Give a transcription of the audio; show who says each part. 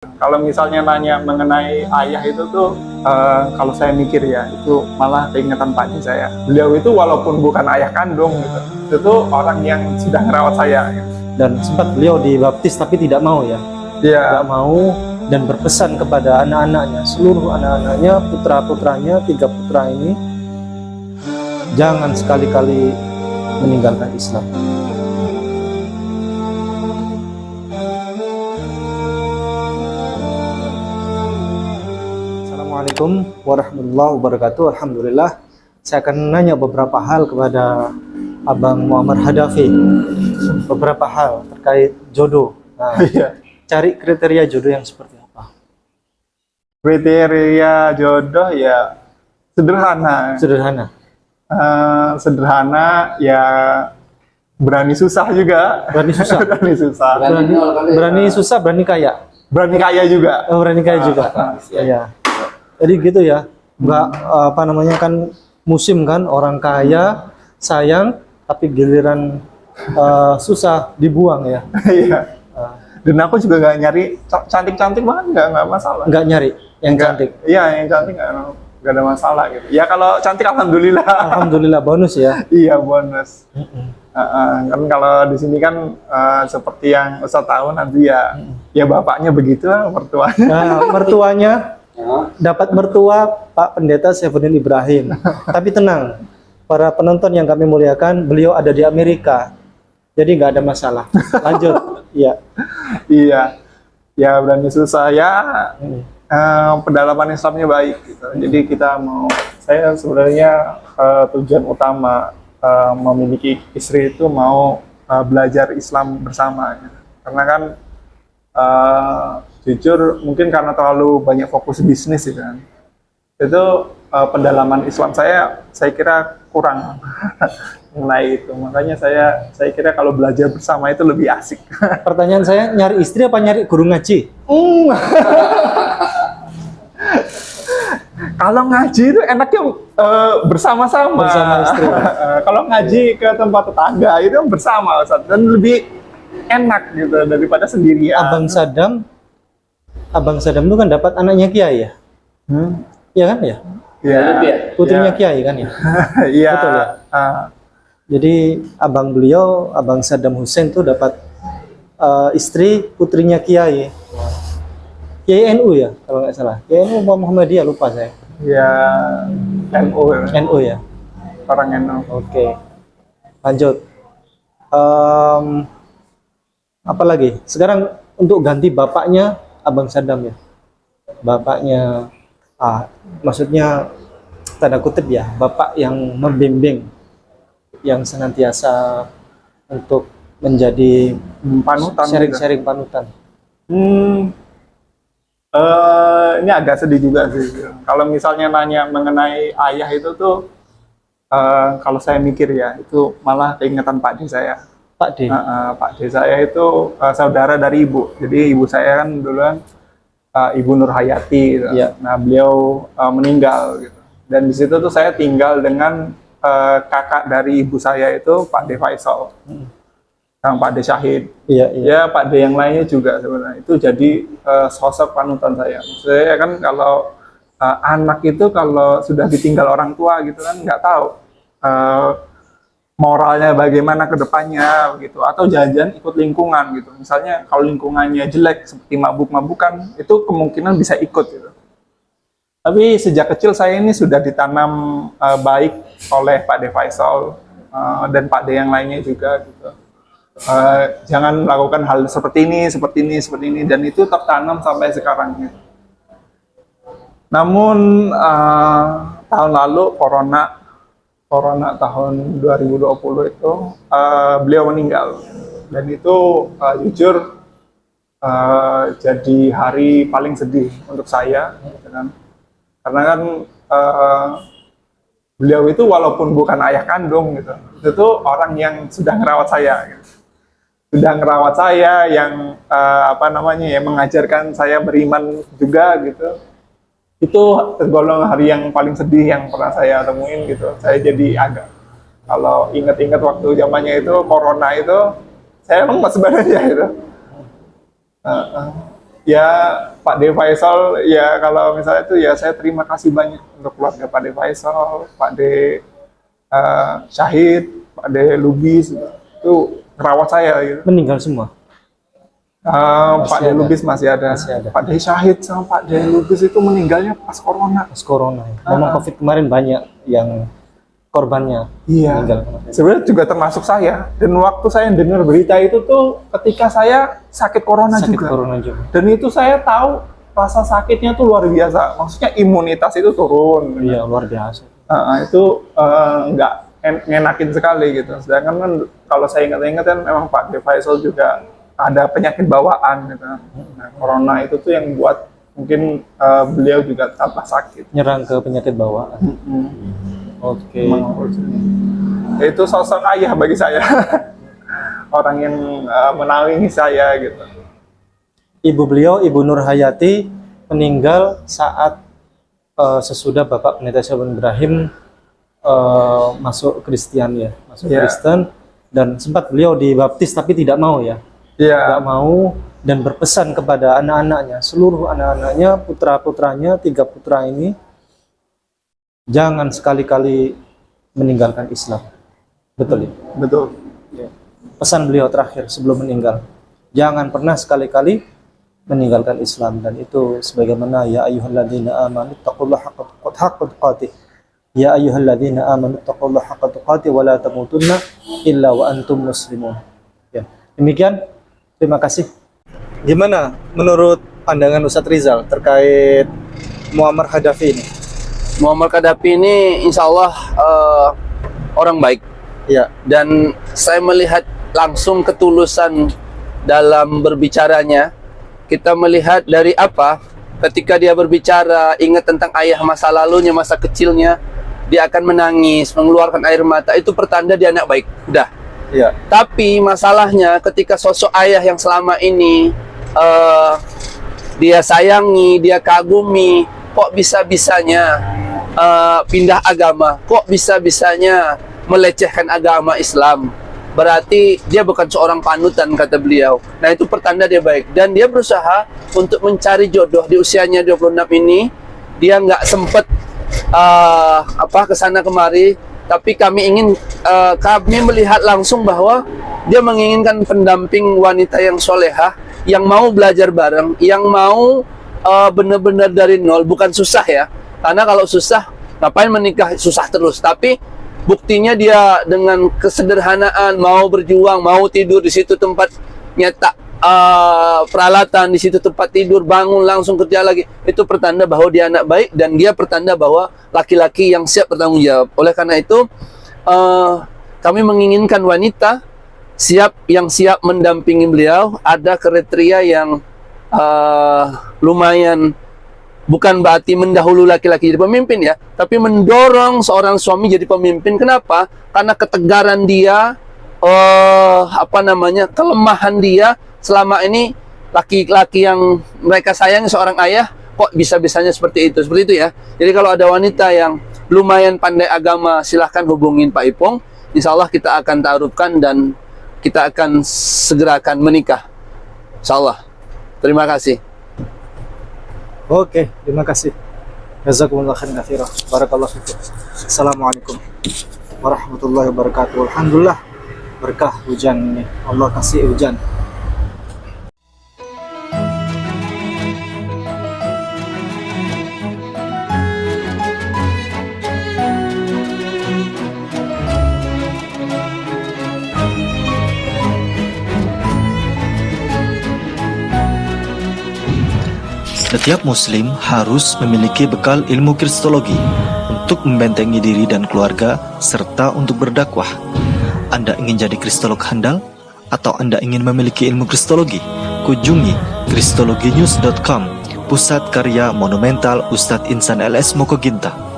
Speaker 1: Kalau misalnya nanya mengenai ayah itu tuh, kalau saya mikir ya, itu malah keingetan Pak Ji saya. Beliau itu walaupun bukan ayah kandung gitu, itu tuh orang yang sudah ngerawat saya. Gitu.
Speaker 2: Dan sempat beliau dibaptis tapi tidak mau ya, tidak mau, dan berpesan kepada anak-anaknya, seluruh anak-anaknya, putra-putranya, 3 putra ini, jangan sekali-kali meninggalkan Islam. Assalamualaikum warahmatullahi wabarakatuh. Alhamdulillah, saya akan nanya beberapa hal kepada Abang Muammar Hadafi, beberapa hal terkait jodoh. Nah, cari kriteria jodoh yang seperti apa?
Speaker 1: Kriteria jodoh ya sederhana. Sederhana ya, berani susah juga.
Speaker 2: Berani susah.
Speaker 1: Berani susah.
Speaker 2: Berani susah, berani kaya.
Speaker 1: Berani kaya juga.
Speaker 2: Oh, berani kaya juga. Iya. Jadi gitu ya. Enggak apa namanya, kan musim kan, orang kaya sayang tapi giliran susah dibuang ya.
Speaker 1: Iya. Dan aku juga nggak nyari cantik-cantik banget, nggak masalah.
Speaker 2: Nggak nyari yang cantik.
Speaker 1: Iya, yang cantik nggak ada masalah gitu. Ya kalau cantik alhamdulillah.
Speaker 2: Alhamdulillah, bonus ya.
Speaker 1: Iya, bonus. Kan kalau di sini kan seperti yang Ustaz tahu nanti ya, ya bapaknya begitu lah, mertuanya.
Speaker 2: Nah, mertuanya dapat mertua Pak Pendeta Saifuddin Ibrahim. Tapi tenang, para penonton yang kami muliakan, beliau ada di Amerika, jadi nggak ada masalah. Lanjut. Iya.
Speaker 1: Iya. Ya berani susah ya. Pendalaman Islamnya baik gitu. Jadi saya sebenarnya tujuan utama memiliki istri itu mau belajar Islam bersama gitu. Karena kan jujur mungkin karena terlalu banyak fokus bisnis gitu kan. Itu pendalaman Islam saya kira kurang mengenai itu. Makanya saya kira kalau belajar bersama itu lebih asik.
Speaker 2: Pertanyaan saya, nyari istri apa nyari guru ngaji?
Speaker 1: Kalau ngaji itu enaknya bersama-sama.
Speaker 2: Bersama istri.
Speaker 1: Kalau ngaji ke tempat tetangga itu bersama, Ustaz, dan lebih enak gitu daripada sendirian.
Speaker 2: Abang Sadam itu kan dapat anaknya Kiai ya? Iya kan ya?
Speaker 1: Iya.
Speaker 2: Putrinya Kiai kan ya?
Speaker 1: Iya.
Speaker 2: Betul ya? Jadi abang beliau, Abang Sadam Hussein tuh dapat istri putrinya Kiai. Kiai NU ya, kalau nggak salah. Kiai NU Muhammadiyah, lupa saya.
Speaker 1: Ya, NU.
Speaker 2: NU ya?
Speaker 1: Orang NU.
Speaker 2: Oke. Lanjut. Apa lagi? Sekarang untuk ganti bapaknya Abang Sadam ya. Bapaknya, maksudnya tanda kutip ya, bapak yang membimbing, yang senantiasa untuk menjadi
Speaker 1: panutan.
Speaker 2: Sharing panutan.
Speaker 1: Ini agak sedih juga sih. Kalau misalnya nanya mengenai ayah itu tuh, kalau saya mikir ya, itu malah keingetan Pak D saya.
Speaker 2: Pak D?
Speaker 1: Pak D saya itu saudara dari ibu. Jadi ibu saya kan duluan Ibu Nur Hayati. Gitu.
Speaker 2: Ya.
Speaker 1: Nah beliau meninggal. Gitu. Dan di situ tuh saya tinggal dengan kakak dari ibu saya itu Pak D Faisal. Yang Pak D Syahid, ya Pak D yang lainnya juga sebenarnya itu jadi sosok panutan saya. Saya kan kalau anak itu kalau sudah ditinggal orang tua gitu kan nggak tahu moralnya bagaimana ke depannya gitu, atau jajan ikut lingkungan gitu. Misalnya kalau lingkungannya jelek seperti mabuk-mabukan itu kemungkinan bisa ikut gitu. Tapi sejak kecil saya ini sudah ditanam baik oleh Pak D Faisal dan Pak D yang lainnya juga gitu. Jangan melakukan hal seperti ini, dan itu tertanam sampai sekarang. Gitu. Namun tahun lalu corona tahun 2020 itu beliau meninggal, dan itu jujur jadi hari paling sedih untuk saya, gitu kan? Karena kan beliau itu walaupun bukan ayah kandung gitu, itu orang yang sudah ngerawat saya. Gitu. Sudah ngerawat saya, yang yang mengajarkan saya beriman juga gitu. Itu tergolong hari yang paling sedih yang pernah saya temuin gitu. Saya jadi agak, kalau ingat-ingat waktu zamannya itu corona itu, saya lemas sebenarnya gitu. Ya Pak De Faisal, ya kalau misalnya itu ya saya terima kasih banyak untuk keluarga Pak De Faisal, Pak De Syahid, Pak De Lubis, itu ngerawat saya gitu.
Speaker 2: Meninggal semua.
Speaker 1: Pak De Lubis masih ada. Pak De Syahid sama Pak De Lubis itu meninggalnya pas corona.
Speaker 2: Pas corona. Memang COVID kemarin banyak yang korbannya meninggal.
Speaker 1: Sebenarnya juga termasuk saya. Dan waktu saya dengar berita itu tuh ketika saya sakit corona juga. Dan itu saya tahu rasa sakitnya tuh luar biasa. Maksudnya imunitas itu turun.
Speaker 2: Iya, luar biasa.
Speaker 1: Itu nggak ngenakin sekali gitu. Sedangkan kan kalau saya ingat-ingat kan memang Pak De Faisal juga ada penyakit bawaan gitu. Nah, corona itu tuh yang buat mungkin beliau juga tambah sakit.
Speaker 2: Nyerang ke penyakit bawaan. Oke.
Speaker 1: Itu sosok ayah bagi saya. Orang yang menaungi saya gitu.
Speaker 2: Ibu beliau, Ibu Nur Hayati, meninggal saat sesudah Bapak Pendeta Syabun Ibrahim masuk Kristen ya, Kristen, dan sempat beliau dibaptis tapi tidak mau ya. Tidak mau, dan berpesan kepada anak-anaknya, seluruh anak-anaknya, putra-putranya, 3 putra ini, jangan sekali-kali meninggalkan Islam. Betul ya?
Speaker 1: Betul.
Speaker 2: Pesan beliau terakhir sebelum meninggal, jangan pernah sekali-kali meninggalkan Islam. Dan itu sebagaimana ya ayyuhalladzina amanu taqullaha haqqa tuqatih, ya ayyuhalladzina amanu taqullaha haqqa tuqatih wa la tamutunna illa wa antum muslimun. Ya, demikian. Terima kasih. Gimana menurut pandangan Ustadz Rizal terkait Muammar Gaddafi ini?
Speaker 3: Muammar Gaddafi ini insya Allah orang baik.
Speaker 2: Ya.
Speaker 3: Dan saya melihat langsung ketulusan dalam berbicaranya. Kita melihat dari apa? Ketika dia berbicara, ingat tentang ayah masa lalunya, masa kecilnya, dia akan menangis, mengeluarkan air mata. Itu pertanda dia anak baik. Udah.
Speaker 2: Ya.
Speaker 3: Tapi masalahnya ketika sosok ayah yang selama ini dia sayangi, dia kagumi, kok bisa-bisanya pindah agama, kok bisa-bisanya melecehkan agama Islam. Berarti dia bukan seorang panutan, kata beliau. Nah, itu pertanda dia baik. Dan dia berusaha untuk mencari jodoh di usianya 26 ini. Dia nggak sempet kesana kemari. Tapi kami melihat langsung bahwa dia menginginkan pendamping wanita yang solehah, yang mau belajar bareng, yang mau benar-benar dari nol, bukan susah ya. Karena kalau susah, ngapain menikah, susah terus. Tapi buktinya dia dengan kesederhanaan, mau berjuang, mau tidur di situ tempat nyetak peralatan, di situ tempat tidur, bangun langsung kerja lagi. Itu pertanda bahwa dia anak baik, dan dia pertanda bahwa laki-laki yang siap bertanggung jawab. Oleh karena itu kami menginginkan wanita yang siap mendampingi beliau. Ada kriteria yang lumayan, bukan berarti mendahului laki-laki jadi pemimpin ya, tapi mendorong seorang suami jadi pemimpin. Kenapa? Karena ketegaran dia, kelemahan dia. Selama ini laki-laki yang mereka sayangi, seorang ayah, kok bisa-bisanya seperti itu ya. Jadi kalau ada wanita yang lumayan pandai agama, silahkan hubungin Pak Ipong. Insya Allah kita akan ta'arufkan dan kita akan segerakan menikah. Insya Allah. Terima kasih.
Speaker 2: Oke, terima kasih. Jazakumullah khairan katsiran. Barakallahu fikum. Assalamualaikum warahmatullahi wabarakatuh. Alhamdulillah, berkah hujan ini. Allah kasih hujan.
Speaker 4: Setiap muslim harus memiliki bekal ilmu kristologi untuk membentengi diri dan keluarga serta untuk berdakwah. Anda ingin jadi kristolog handal atau Anda ingin memiliki ilmu kristologi? Kunjungi kristologinews.com, pusat karya monumental Ustadz Insan LS Mokoginta.